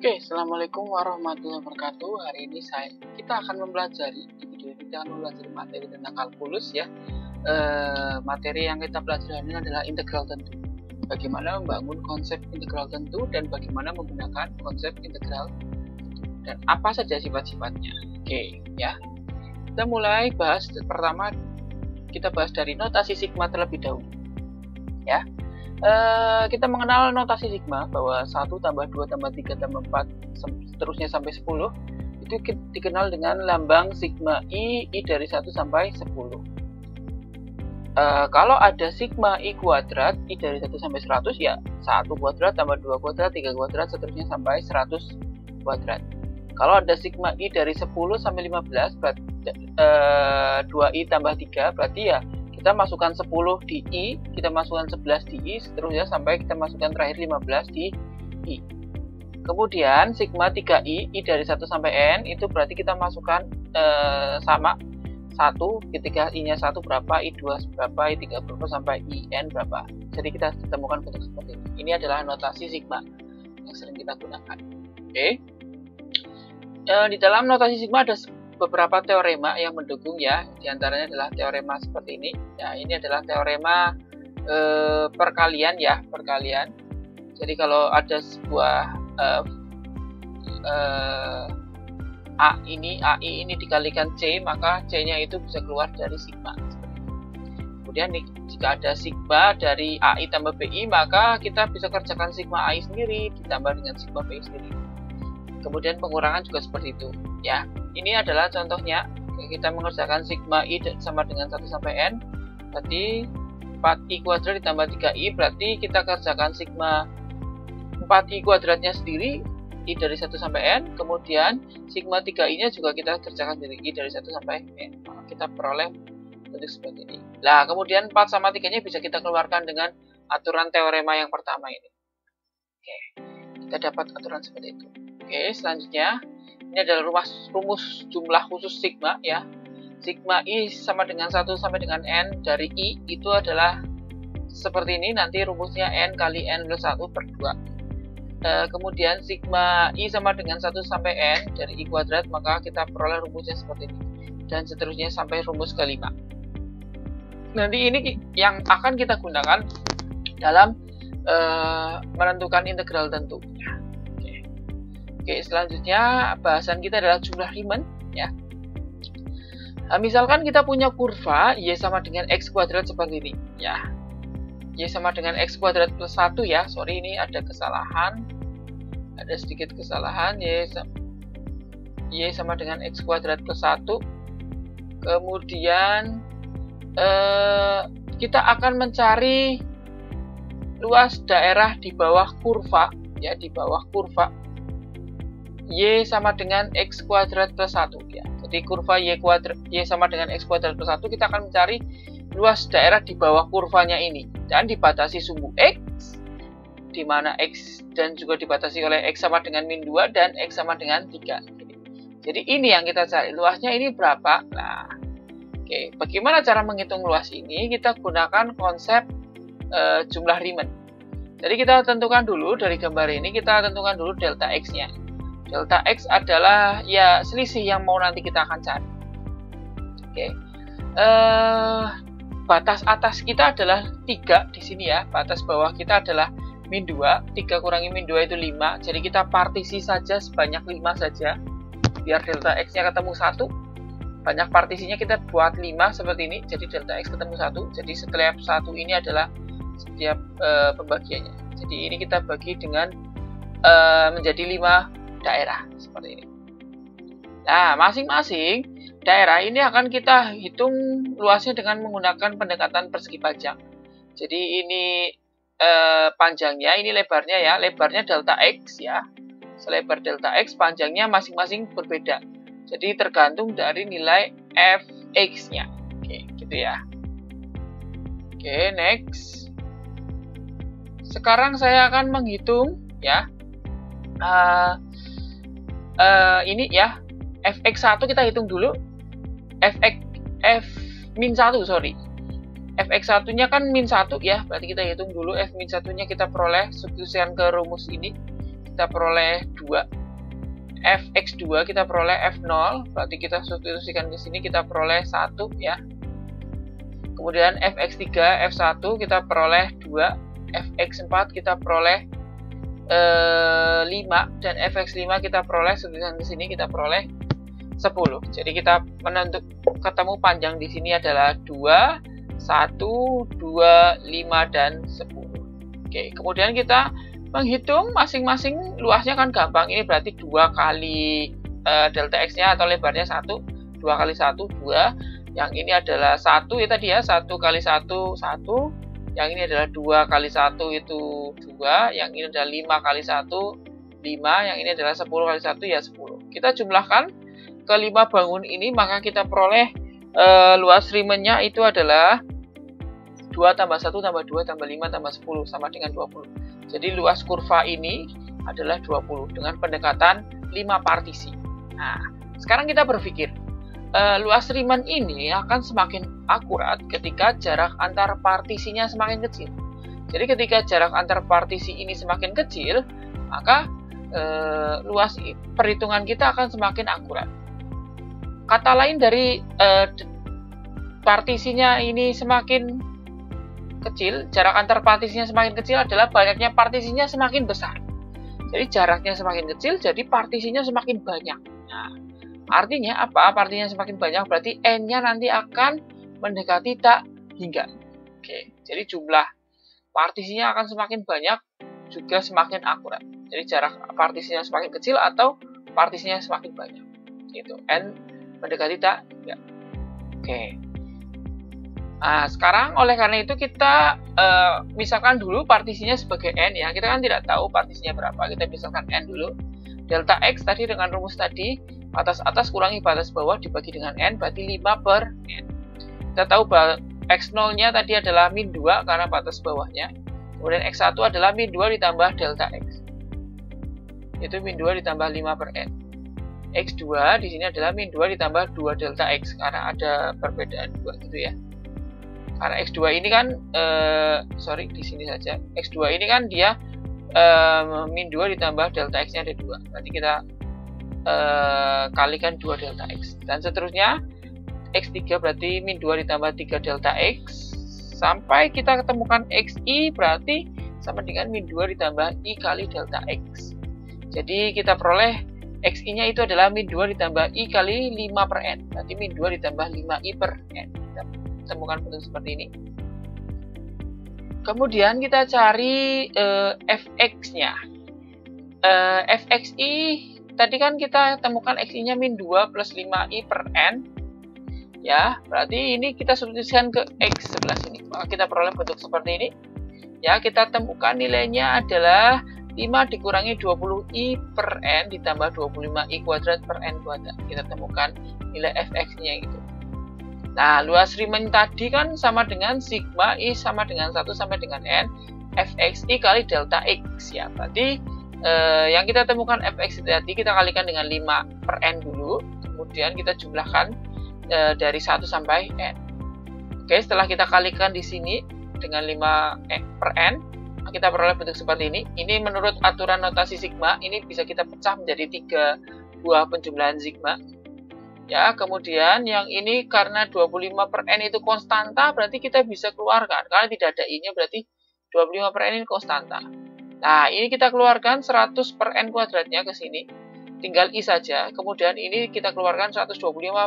Oke, Assalamualaikum warahmatullahi wabarakatuh. Hari ini kita akan mempelajari, di video ini kita akan mempelajari materi tentang kalkulus ya. Materi yang kita pelajari ini adalah integral tentu. Bagaimana membangun konsep integral tentu dan bagaimana menggunakan konsep integral tentu. Dan apa saja sifat-sifatnya. Oke, ya. Kita mulai bahas, pertama kita bahas dari notasi sigma terlebih dahulu. Ya. Kita mengenal notasi sigma bahwa 1 tambah 2 tambah 3 tambah 4 seterusnya sampai 10 itu dikenal dengan lambang sigma I dari 1 sampai 10. Kalau ada sigma I kuadrat I dari 1 sampai 100 ya 1 kuadrat tambah 2 kuadrat 3 kuadrat seterusnya sampai 100 kuadrat. Kalau ada sigma I dari 10 sampai 15 berarti 2I tambah 3 berarti ya kita masukkan 10 di I, kita masukkan 11 di I, seterusnya sampai kita masukkan terakhir 15 di I. Kemudian sigma 3I, I dari 1 sampai N, itu berarti kita masukkan sama 1, ketika I-nya 1 berapa, I2 berapa, I3 berapa, sampai IN berapa. Jadi kita temukan bentuk seperti ini. Ini adalah notasi sigma yang sering kita gunakan. Oke. Di dalam notasi sigma ada beberapa teorema yang mendukung ya, diantaranya adalah teorema seperti ini. Ya, ini adalah teorema perkalian ya, perkalian. Jadi kalau ada sebuah AI ini dikalikan C, maka C-nya itu bisa keluar dari sigma. Kemudian jika ada sigma dari AI tambah BI, maka kita bisa kerjakan sigma AI sendiri ditambah dengan sigma BI sendiri. Kemudian pengurangan juga seperti itu ya. Ini adalah contohnya, kita mengerjakan sigma I sama dengan 1 sampai N, berarti 4I kuadrat ditambah 3I, berarti kita kerjakan sigma 4I kuadratnya sendiri, I dari 1 sampai N, kemudian sigma 3I-nya juga kita kerjakan sendiri, I dari 1 sampai N. Maka kita peroleh bentuk seperti ini. Nah, kemudian 4 sama 3-nya bisa kita keluarkan dengan aturan teorema yang pertama ini. Oke, kita dapat aturan seperti itu. Oke, selanjutnya ini adalah rumus jumlah khusus sigma ya. Sigma I sama dengan 1 sampai dengan N dari I itu adalah seperti ini, nanti rumusnya N kali N plus 1 per 2. Kemudian sigma I sama dengan 1 sampai N dari I kuadrat, maka kita peroleh rumusnya seperti ini. Dan seterusnya sampai rumus kelima. Nanti ini yang akan kita gunakan dalam menentukan integral tentu. Oke, selanjutnya bahasan kita adalah jumlah Riemann ya. Nah, misalkan kita punya kurva Y sama dengan X kuadrat seperti ini ya. Y sama dengan X kuadrat plus 1 ya. Sorry, ini ada kesalahan. Ada sedikit kesalahan. Y sama dengan X kuadrat plus 1. Kemudian kita akan mencari luas daerah di bawah kurva ya, di bawah kurva Y sama dengan X kuadrat plus 1 ya. Jadi kurva Y sama dengan X kuadrat plus 1, kita akan mencari luas daerah di bawah kurvanya ini dan dibatasi sumbu X, di mana X dan juga dibatasi oleh X sama dengan min 2 dan X sama dengan 3. Jadi ini yang kita cari, luasnya ini berapa. Nah, oke, bagaimana cara menghitung luas ini? Kita gunakan konsep jumlah Riemann. Jadi kita tentukan dulu dari gambar ini, kita tentukan dulu delta X-nya. Delta X adalah ya selisih yang mau nanti kita akan cari. Oke. Batas atas kita adalah 3 di sini ya. Batas bawah kita adalah min 2. 3 kurangi min 2 itu 5. Jadi kita partisi saja sebanyak 5 saja. Biar delta X-nya ketemu 1. Banyak partisinya kita buat 5 seperti ini. Jadi delta X ketemu 1. Jadi setiap 1 ini adalah setiap pembagiannya. Jadi ini kita bagi dengan menjadi 5 daerah seperti ini. Nah, masing-masing daerah ini akan kita hitung luasnya dengan menggunakan pendekatan persegi panjang. Jadi ini panjangnya, ini lebarnya ya, lebarnya delta X ya. Selebar delta X, panjangnya masing-masing berbeda. Jadi tergantung dari nilai Fx-nya. Oke, gitu ya. Oke, next. Sekarang saya akan menghitung ya. Ini ya, Fx1 kita hitung dulu. F-1 sorry. Fx1-nya kan min 1 ya, berarti kita hitung dulu F min 1-nya, kita peroleh substitusikan ke rumus ini. kita peroleh 2. Fx2 kita peroleh F0, berarti kita substitusikan di sini kita peroleh 1 ya. Kemudian Fx3, F1 kita peroleh 2, Fx4 kita peroleh 5, dan Fx5 kita peroleh, substitusikan di sini kita peroleh 10. Jadi kita ketemu panjang di sini adalah 2, 1, 2, 5, dan 10. Oke, kemudian kita menghitung masing-masing luasnya kan gampang. Ini berarti 2 kali delta x-nya atau lebarnya 1. 2 kali 1, 2. Yang ini adalah 1 ya tadi ya. 1 kali 1, 1. Yang ini adalah 2 kali 1 itu 2. Yang ini adalah 5 kali 1, 5. Yang ini adalah 10 kali 1 ya 10. Kita jumlahkan ke 5 bangun ini, maka kita peroleh luas rimennya itu adalah 2 tambah 1 tambah 2 tambah 5 tambah 10 sama dengan 20. Jadi luas kurva ini adalah 20 dengan pendekatan 5 partisi. Nah, sekarang kita berpikir, luas rimen ini akan semakin akurat ketika jarak antar partisinya semakin kecil. Jadi ketika jarak antar partisi ini semakin kecil, maka luas perhitungan kita akan semakin akurat. Kata lain dari partisinya ini semakin kecil, jarak antar partisinya semakin kecil adalah banyaknya partisinya semakin besar. Jadi jaraknya semakin kecil, jadi partisinya semakin banyak. Nah, artinya apa? Partinya semakin banyak berarti n-nya nanti akan mendekati tak hingga. Oke, jadi jumlah partisinya akan semakin banyak, juga semakin akurat. Jadi jarak partisinya semakin kecil atau partisinya semakin banyak. Gitu. N mendekati tak hingga. Oke. Nah, sekarang oleh karena itu kita misalkan dulu partisinya sebagai n ya. Kita kan tidak tahu partisinya berapa. Kita misalkan n dulu. Delta x tadi dengan rumus tadi, batas atas kurangi batas bawah dibagi dengan n, berarti 5 per n. Kita tahu bahwa x0-nya tadi adalah min 2 karena batas bawahnya. Kemudian x1 adalah min 2 ditambah delta x. Itu min 2 ditambah 5 per n. x2 di sini adalah min 2 ditambah 2 delta x karena ada perbedaan 2 gitu ya. Karena X2 ini kan, di sini saja. X2 ini kan dia min 2 ditambah delta X-nya ada 2. Berarti kita kalikan 2 delta X. Dan seterusnya, X3 berarti min 2 ditambah 3 delta X. Sampai kita ketemukan XI berarti sama dengan min 2 ditambah I kali delta X. Jadi kita peroleh XI-nya itu adalah min 2 ditambah I kali 5 per N. Berarti min 2 ditambah 5I per N. Kita temukan bentuk seperti ini. Kemudian kita cari fx-nya. Fxi tadi kan kita temukan xi-nya min 2 plus 5i per n. Ya, berarti ini kita substitusikan ke x sebelah sini. Maka kita peroleh bentuk seperti ini. Ya, kita temukan nilainya adalah 5 dikurangi 20i per n ditambah 25i kuadrat per n kuadrat. Kita temukan nilai fx-nya gitu. Nah, luas rimen tadi kan sama dengan sigma I sama dengan 1 sampai dengan N Fxi kali delta X ya. Berarti yang kita temukan Fx tadi kita kalikan dengan 5 per N dulu. Kemudian kita jumlahkan dari 1 sampai N. Oke, setelah kita kalikan di sini dengan 5 per N, kita peroleh bentuk seperti ini. Ini menurut aturan notasi sigma, ini bisa kita pecah menjadi 3 buah penjumlahan sigma. Ya, kemudian yang ini karena 25 per N itu konstanta, berarti kita bisa keluarkan. Karena tidak ada I-nya, berarti 25 per N ini konstanta. Nah, ini kita keluarkan 100 per N kuadratnya ke sini. Tinggal I saja. Kemudian ini kita keluarkan 125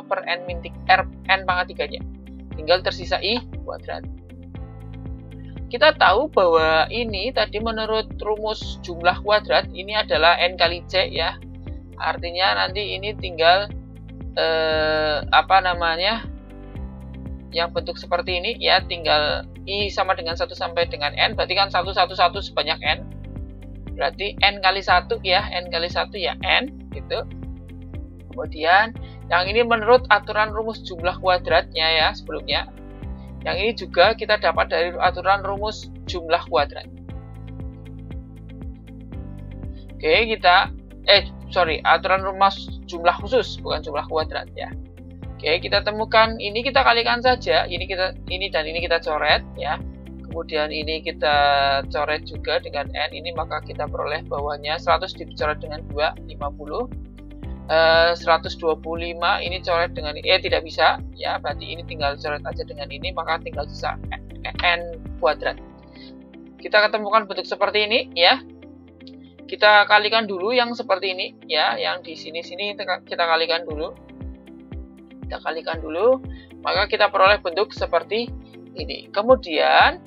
per N min R, N pangkat 3-nya. Tinggal tersisa I kuadrat. Kita tahu bahwa ini tadi menurut rumus jumlah kuadrat, ini adalah N kali C ya. Artinya nanti ini tinggal yang bentuk seperti ini ya, tinggal I sama dengan 1 sampai dengan N, berarti kan 1 sebanyak N, berarti N kali 1 ya, N kali 1 ya N gitu. Kemudian yang ini menurut aturan rumus jumlah kuadratnya ya sebelumnya, yang ini juga kita dapat dari aturan rumus jumlah kuadrat. Oke, aturan rumus jumlah khusus, bukan jumlah kuadrat ya. Oke, kita temukan ini, kita kalikan saja. Ini dan ini kita coret ya. kemudian ini kita coret juga dengan N ini, maka kita peroleh bawahnya 100 dicoret dengan 2, 50. 125 ini coret dengan tidak bisa ya, berarti ini tinggal coret aja dengan ini, maka tinggal sisa N kuadrat. Kita ketemukan bentuk seperti ini ya. Kita kalikan dulu yang seperti ini ya, yang di sini kita kalikan dulu. Kita kalikan dulu, maka kita peroleh bentuk seperti ini. Kemudian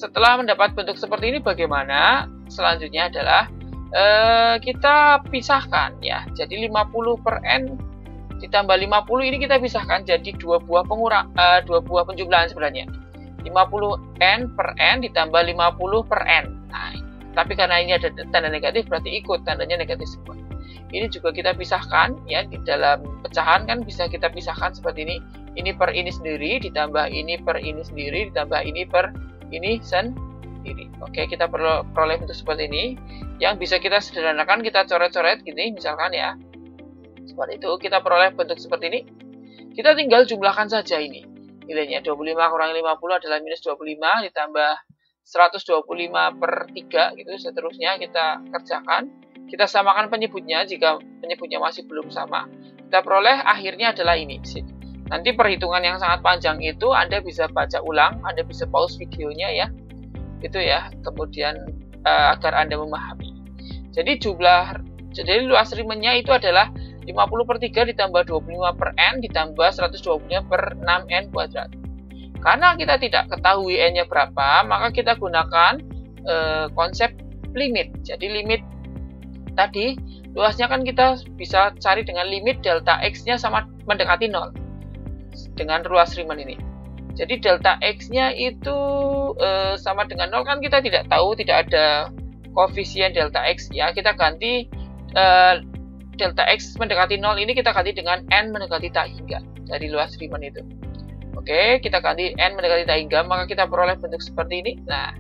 setelah mendapat bentuk seperti ini, bagaimana? Selanjutnya adalah kita pisahkan ya. Jadi 50 per N ditambah 50 ini kita pisahkan jadi dua buah penjumlahan sebenarnya. 50 N per N ditambah 50 per N. Nah, tapi karena ini ada tanda negatif, berarti ikut tandanya negatif semua. Ini juga kita pisahkan ya, di dalam pecahan kan bisa kita pisahkan seperti ini. Ini per ini sendiri ditambah ini per ini sendiri ditambah ini per ini sendiri. Oke, kita peroleh bentuk seperti ini. Yang bisa kita sederhanakan, kita coret-coret gini misalkan ya. Seperti itu, kita peroleh bentuk seperti ini. Kita tinggal jumlahkan saja ini. Nilainya 25 kurangi 50 adalah minus 25 ditambah 125 per 3 gitu, seterusnya kita kerjakan. Kita samakan penyebutnya, jika penyebutnya masih belum sama, kita peroleh akhirnya adalah ini. Nanti perhitungan yang sangat panjang itu Anda bisa baca ulang, Anda bisa pause videonya ya, itu ya, kemudian agar Anda memahami. Jadi luas Riemannnya itu adalah 50 per 3 ditambah 25 per N ditambah 125 per 6N kuadrat. Karena kita tidak ketahui N-nya berapa, maka kita gunakan konsep limit. Jadi limit tadi, luasnya kan kita bisa cari dengan limit delta X-nya sama mendekati 0. Dengan ruas Riemann ini. Jadi delta X-nya itu sama dengan 0 kan kita tidak tahu, tidak ada koefisien delta X ya. Kita ganti delta X mendekati 0 ini kita ganti dengan N mendekati tak hingga dari luas Riemann itu. Oke, kita ganti N mendekati tak hingga, maka kita peroleh bentuk seperti ini. Nah,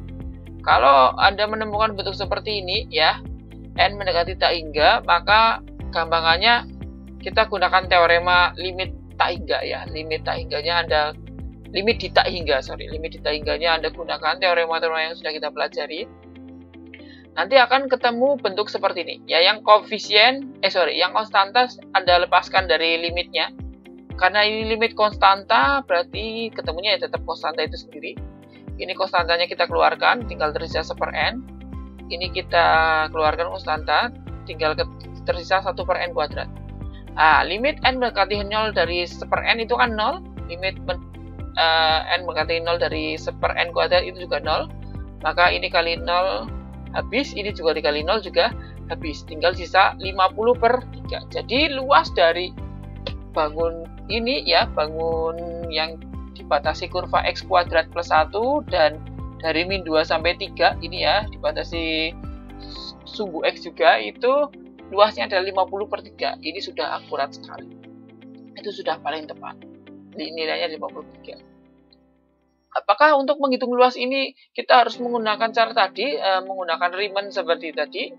kalau Anda menemukan bentuk seperti ini ya, N mendekati tak hingga, maka gampangannya kita gunakan teorema limit tak hingga ya. Limit tak hingganya limit di tak hingganya Anda gunakan teorema-teorema yang sudah kita pelajari. Nanti akan ketemu bentuk seperti ini ya, yang yang konstanta Anda lepaskan dari limitnya. Karena ini limit konstanta, berarti ketemunya ya tetap konstanta itu sendiri. Ini konstantanya kita keluarkan, tinggal tersisa 1 per N. Ini kita keluarkan konstanta, tinggal tersisa 1 per N kuadrat. Nah, limit N mendekati 0 dari 1 per N itu kan 0. Limit N mendekati 0 dari 1 per N kuadrat itu juga 0. Maka ini kali 0 habis, ini juga dikali 0 juga habis. Tinggal sisa 50 per 3. Jadi luas dari bangun ini ya, bangun yang dibatasi kurva X kuadrat plus 1 dan dari min 2 sampai 3 ini ya, dibatasi sumbu X juga, itu luasnya adalah 50 per 3. Ini sudah akurat sekali. Itu sudah paling tepat. Nilainya 50 per 3. Apakah untuk menghitung luas ini kita harus menggunakan cara tadi, menggunakan Riemann seperti tadi?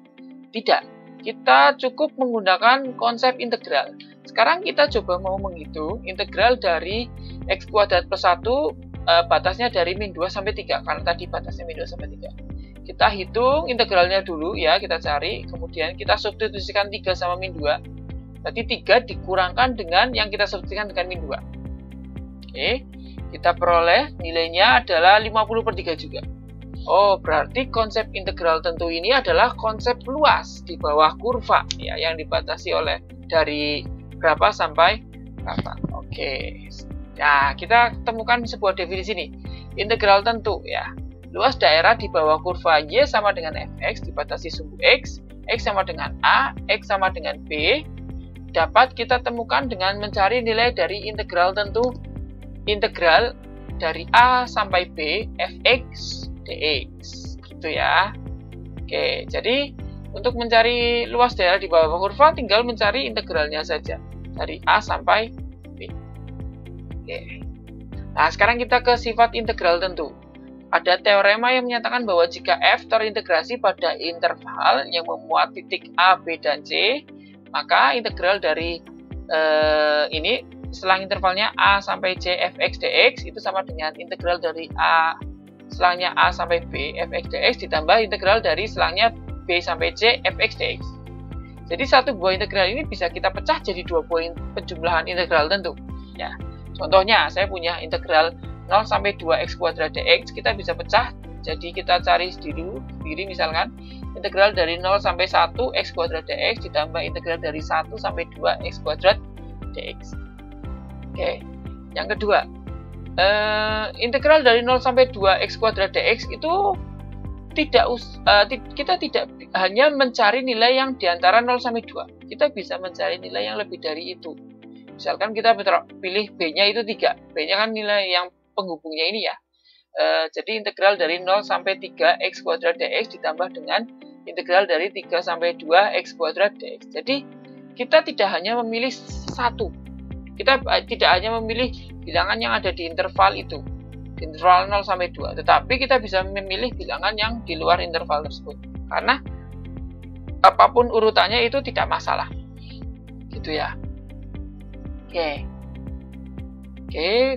Tidak. Kita cukup menggunakan konsep integral. Sekarang kita coba mau menghitung integral dari X kuadrat plus 1, batasnya dari min 2 sampai 3, karena tadi batasnya min 2 sampai 3. Kita hitung integralnya dulu ya, kita cari, kemudian kita substitusikan 3 sama min 2. Berarti 3 dikurangkan dengan yang kita substitusikan dengan min 2. Oke, kita peroleh nilainya adalah 50 per 3 juga. Oh, berarti konsep integral tentu ini adalah konsep luas di bawah kurva ya, yang dibatasi oleh dari berapa sampai berapa. Oke. Nah, kita temukan sebuah definisi nih. Integral tentu ya. Luas daerah di bawah kurva Y sama dengan fx dibatasi sumbu X, X sama dengan A, X sama dengan B, dapat kita temukan dengan mencari nilai dari integral tentu integral dari A sampai B fx dx gitu ya. Oke, jadi untuk mencari luas daerah di bawah kurva tinggal mencari integralnya saja dari A sampai B. Oke. Nah, sekarang kita ke sifat integral tentu. Ada teorema yang menyatakan bahwa jika f terintegrasi pada interval yang memuat titik A, B, dan C, maka integral dari ini setelah intervalnya A sampai C fx dx itu sama dengan integral dari A selangnya A sampai B fx dx ditambah integral dari selangnya B sampai C fx dx. Jadi satu buah integral ini bisa kita pecah jadi dua buah penjumlahan integral tentu. Ya, contohnya saya punya integral 0 sampai 2x kuadrat dx, kita bisa pecah. Jadi kita cari sendiri misalkan integral dari 0 sampai 1 x kuadrat dx ditambah integral dari 1 sampai 2 x kuadrat dx. Oke, yang kedua, integral dari 0 sampai 2 x kuadrat dx itu kita tidak hanya mencari nilai yang diantara 0 sampai 2. Kita bisa mencari nilai yang lebih dari itu. Misalkan kita pilih B-nya itu 3. B-nya kan nilai yang penghubungnya ini ya. Jadi integral dari 0 sampai 3 x kuadrat dx ditambah dengan integral dari 3 sampai 2 x kuadrat dx. Jadi kita tidak hanya memilih satu. Kita tidak hanya memilih bilangan yang ada di interval itu. Interval 0 sampai 2, tetapi kita bisa memilih bilangan yang di luar interval tersebut karena apapun urutannya itu tidak masalah gitu ya. Oke,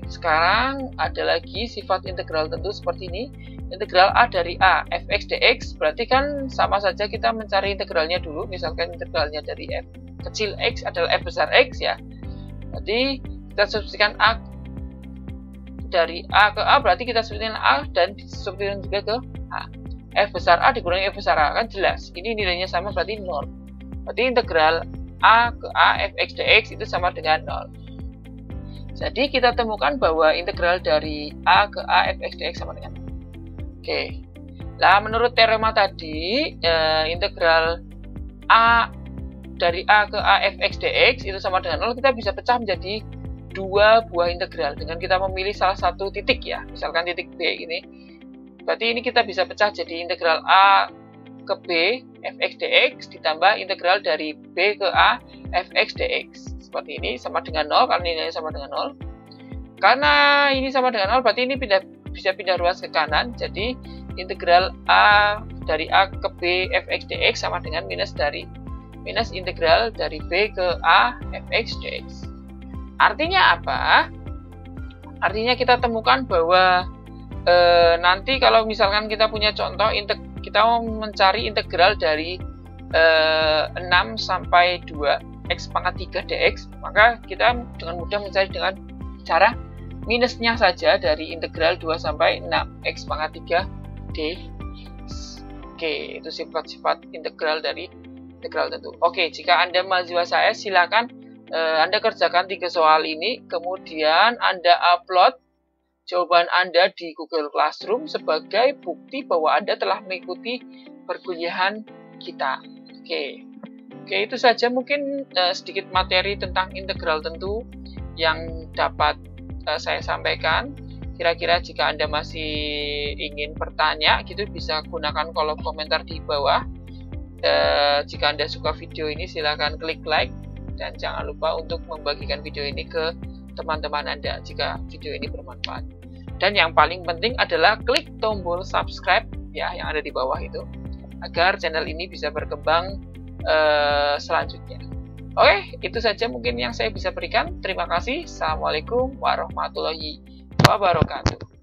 sekarang ada lagi sifat integral tentu seperti ini. Integral A dari A fx dx berarti kan sama saja kita mencari integralnya dulu. Misalkan integralnya dari f kecil x adalah f besar x ya, berarti kita substitusikan A dari A ke A, berarti kita substitusikan A dan substitusikan juga ke A. F besar A dikurangi F besar A, kan jelas. Ini nilainya sama, berarti 0. Berarti integral A ke A fx dx itu sama dengan 0. Jadi kita temukan bahwa integral dari A ke A fx dx sama dengan 0. Oke. Nah, menurut teorema tadi, integral A dari A ke A fx dx itu sama dengan 0, kita bisa pecah menjadi dua buah integral dengan kita memilih salah satu titik ya, misalkan titik B ini. Berarti ini kita bisa pecah jadi integral A ke B fx dx ditambah integral dari B ke A fx dx. Seperti ini sama dengan 0 karena nilainya sama dengan 0. Karena ini sama dengan 0 berarti ini bisa pindah ruas ke kanan. Jadi integral A dari A ke B fx dx sama dengan minus integral dari B ke A fx dx. Artinya apa? Artinya kita temukan bahwa nanti kalau misalkan kita punya contoh, kita mau mencari integral dari 6 sampai 2 x pangkat 3 dx, maka kita dengan mudah mencari dengan cara minusnya saja dari integral 2 sampai 6 x pangkat 3 dx. Oke, itu sifat-sifat integral dari integral tentu. Oke, jika Anda mahasiswa saya, silakan Anda kerjakan 3 soal ini, kemudian Anda upload jawaban Anda di Google Classroom sebagai bukti bahwa Anda telah mengikuti perkuliahan kita. Oke, itu saja mungkin sedikit materi tentang integral tentu yang dapat saya sampaikan. Kira-kira jika Anda masih ingin bertanya, gitu bisa gunakan kolom komentar di bawah. Jika Anda suka video ini, silakan klik like. Dan jangan lupa untuk membagikan video ini ke teman-teman Anda jika video ini bermanfaat. Dan yang paling penting adalah klik tombol subscribe ya yang ada di bawah itu agar channel ini bisa berkembang selanjutnya. Oke, itu saja mungkin yang saya bisa berikan. Terima kasih. Assalamualaikum warahmatullahi wabarakatuh.